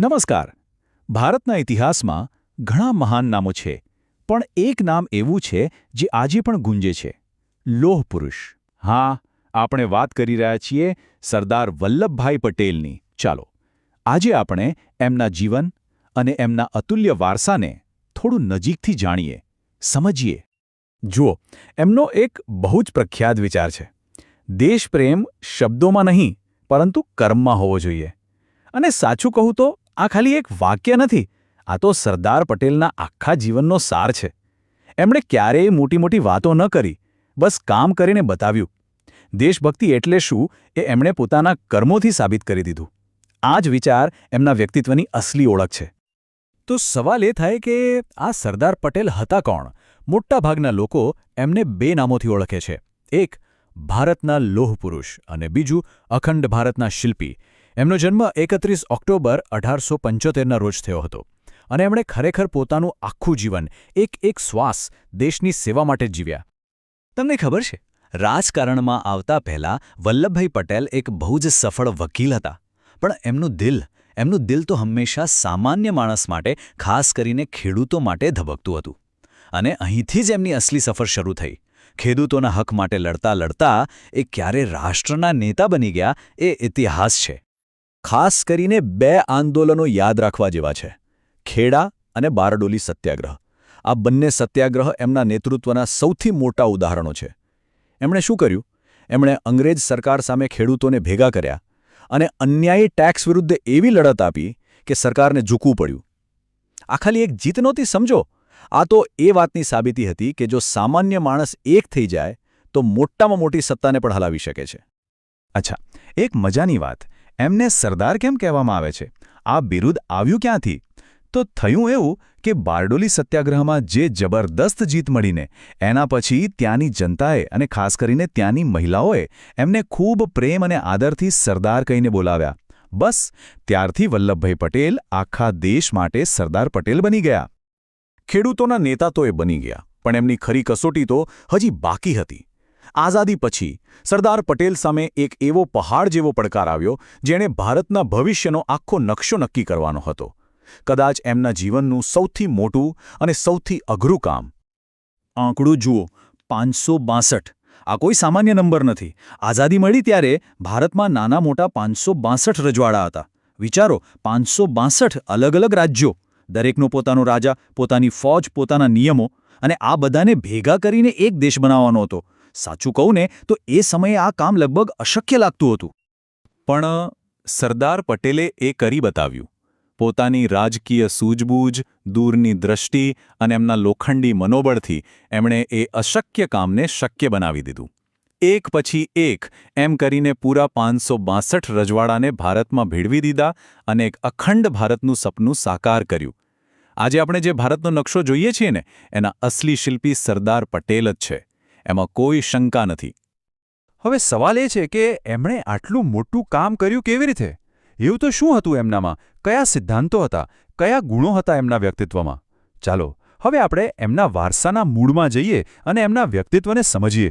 નમસ્કાર. ભારતના ઇતિહાસમાં ઘણા મહાન નામો છે, પણ એક નામ એવું છે જે આજે પણ ગુંજે છે: લોહ પુરુષ. હા, આપણે વાત કરી રહ્યા છીએ સરદાર વલ્લભભાઈ પટેલની. ચાલો, આજે આપણે એમના જીવન અને એમના અતુલ્ય વારસાને થોડું નજીકથી જાણીએ, સમજીએ. જુઓ, એમનો એક બહુ જ પ્રખ્યાત વિચાર છે: દેશપ્રેમ શબ્દોમાં નહીં, પરંતુ કર્મમાં હોવો જોઈએ. અને સાચું કહું તો આ ખાલી એક વાક્ય નથી, આ તો સરદાર પટેલના આખા જીવનનો સાર છે. એમણે ક્યારેય મોટી મોટી વાતો ન કરી, બસ કામ કરીને બતાવ્યું. દેશભક્તિ એટલે શું એ એમણે પોતાના કર્મોથી સાબિત કરી દીધું. આ જ વિચાર એમના વ્યક્તિત્વની અસલી ઓળખ છે. તો સવાલ એ થાય કે આ સરદાર પટેલ હતા કોણ? મોટાભાગના લોકો એમને બે નામોથી ઓળખે છે: એક, ભારતના લોહ પુરુષ, અને બીજું, અખંડ ભારતના શિલ્પી. એમનો જન્મ 31 ઓક્ટોબર 1875ના રોજ થયો હતો, અને એમણે ખરેખર પોતાનું આખું જીવન, એક શ્વાસ દેશની સેવા માટે જીવ્યા. તમને ખબર છે, રાજકારણમાં આવતા પહેલા વલ્લભભાઈ પટેલ એક બહુ જ સફળ વકીલ હતા, પણ એમનું દિલ તો હંમેશા સામાન્ય માણસ માટે, ખાસ કરીને ખેડૂતો માટે ધબકતું હતું. અને અહીંથી જ એમની અસલી સફર શરૂ થઈ. ખેડૂતોના હક માટે લડતા લડતા એ ક્યારે રાષ્ટ્રના નેતા બની ગયા, એ ઇતિહાસ છે. ખાસ કરીને બે આંદોલનો યાદ રાખવા જેવા છે: ખેડા અને બારડોલી સત્યાગ્રહ. આ બંને સત્યાગ્રહ એમના નેતૃત્વના સૌથી મોટા ઉદાહરણો છે. એમણે શું કર્યું? એમણે અંગ્રેજ સરકાર સામે ખેડૂતોને ભેગા કર્યા અને અન્યાયી ટેક્સ વિરુદ્ધ એવી લડત આપી કે સરકારને ઝૂકવું પડ્યું. આ ખાલી એક જીત નહોતી, સમજો. આ તો એ વાતની સાબિતી હતી કે જો સામાન્ય માણસ એક થઈ જાય તો મોટામાં મોટી સત્તાને પણ હલાવી શકે છે. અચ્છા, એક મજાની વાત: એમને સરદાર કેમ કહેવામાં આવે છે? આ બિરુદ આવ્યું ક્યાંથી? તો થયું એવું કે બારડોલી સત્યાગ્રહમાં જે જબરદસ્ત જીત મળીને એના પછી ત્યાંની જનતાએ અને ખાસ કરીને ત્યાંની મહિલાઓએ એમને ખૂબ પ્રેમ અને આદરથી સરદાર કહીને બોલાવ્યા. બસ ત્યારથી વલ્લભભાઈ પટેલ આખા દેશ માટે સરદાર પટેલ બની ગયા. ખેડૂતોના નેતા તો એ બની ગયા, પણ એમની ખરી કસોટી તો હજી બાકી હતી. આઝાદી પછી સરદાર પટેલ સામે એક એવો પહાડ જેવો પડકાર આવ્યો જેણે ભારતના ભવિષ્યનો આખો નકશો નક્કી કરવાનો હતો. કદાચ એમના જીવનનું સૌથી મોટું અને સૌથી અઘરું કામ. આંકડું જુઓ, 562. આ કોઈ સામાન્ય નંબર નથી. આઝાદી મળી ત્યારે ભારતમાં નાના મોટા 562 રજવાડા હતા. વિચારો, 562 અલગ અલગ રાજ્યો, દરેકનો પોતાનો રાજા, પોતાની ફોજ, પોતાના નિયમો, અને આ બધાને ભેગા કરીને એક દેશ બનાવવાનો હતો. સાચું કહું ને તો એ સમયે આ કામ લગભગ અશક્ય લાગતું હતું. પણ સરદાર પટેલે એ કરી બતાવ્યું. પોતાની રાજકીય સૂઝબૂઝ, દૂરની દ્રષ્ટિ અને એમના લોખંડી મનોબળથી એમણે એ અશક્ય કામને શક્ય બનાવી દીધું. એક પછી એક એમ કરીને પૂરા 562 રજવાડાને ભારતમાં ભેળવી દીધા અને એક અખંડ ભારતનું સપનું સાકાર કર્યું. આજે આપણે જે ભારતનો નકશો જોઈએ છીએ ને, એના અસલી શિલ્પી સરદાર પટેલ જ છે. એમાં કોઈ શંકા નથી. હવે સવાલ એ છે કે એમણે આટલું મોટું કામ કર્યું કેવી રીતે? એવું તો શું હતું એમનામાં? કયા સિદ્ધાંતો હતા? કયા ગુણો હતા એમના વ્યક્તિત્વમાં? ચાલો હવે આપણે એમના વારસાના મૂળમાં જઈએ અને એમના વ્યક્તિત્વને સમજીએ.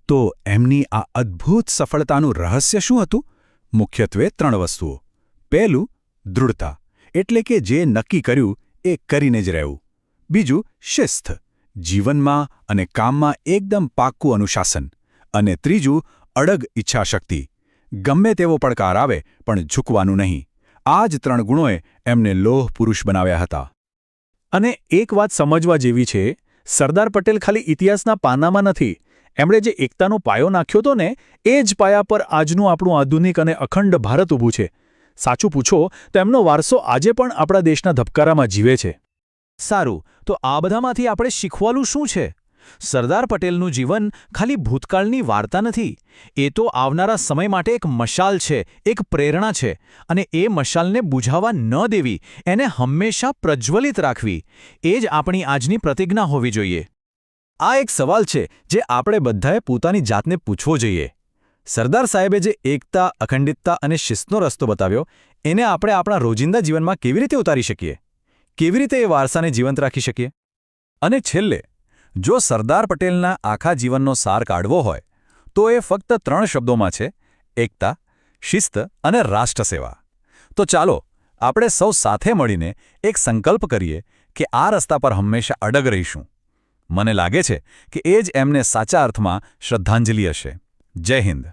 તો એમની આ અદ્ભુત સફળતાનું રહસ્ય શું હતું? મુખ્યત્વે 3 વસ્તુઓ. પહેલું, દૃઢતા, એટલે કે જે નક્કી કર્યું એ કરીને જ રહેવું. બીજું, શિસ્ત, જીવનમાં અને કામમાં એકદમ પાક્કું અનુશાસન. અને ત્રીજું, અડગ ઈચ્છાશક્તિ. ગમે તેવો પડકાર આવે પણ ઝૂકવાનું નહીં. આ જ 3 ગુણોએ એમને લોહ પુરુષ બનાવ્યા હતા. અને એક વાત સમજવા જેવી છે, સરદાર પટેલ ખાલી ઇતિહાસના પાનામાં નથી. એમણે જે એકતાનો પાયો નાખ્યો હતો ને, એ જ પાયા પર આજનું આપણું આધુનિક અને અખંડ ભારત ઊભું છે. સાચું પૂછો તો એમનો વારસો આજે પણ આપણા દેશના ધબકારામાં જીવે છે. સારું, તો આ બધામાંથી આપણે શીખવાનું શું છે? સરદાર પટેલનું જીવન ખાલી ભૂતકાળની વાર્તા નથી. એ તો આવનારા સમય માટે એક મશાલ છે, એક પ્રેરણા છે. અને એ મશાલને બુઝાવા ન દેવી, એને હંમેશા પ્રજ્વલિત રાખવી, એ જ આપણી આજની પ્રતિજ્ઞા હોવી જોઈએ. આ એક સવાલ છે જે આપણે બધાએ પોતાની જાતને પૂછવો જોઈએ. સરદાર સાહેબે જે એકતા, અખંડિતતા અને શિસ્તનો રસ્તો બતાવ્યો, એને આપણે આપણા રોજિંદા જીવનમાં કેવી રીતે ઉતારી શકીએ? કેવી રીતે એ વારસાને જીવંત રાખી શકીએ? અને છેલ્લે, જો સરદાર પટેલના આખા જીવનનો સાર કાઢવો હોય તો એ ફક્ત 3 શબ્દોમાં છે: એકતા, શિસ્ત અને રાષ્ટ્રસેવા. તો ચાલો આપણે સૌ સાથે મળીને એક સંકલ્પ કરીએ કે આ રસ્તા પર હંમેશા અડગ રહીશું. મને લાગે છે કે એ જ એમને સાચા અર્થમાં શ્રદ્ધાંજલિ હશે. જય હિન્દ.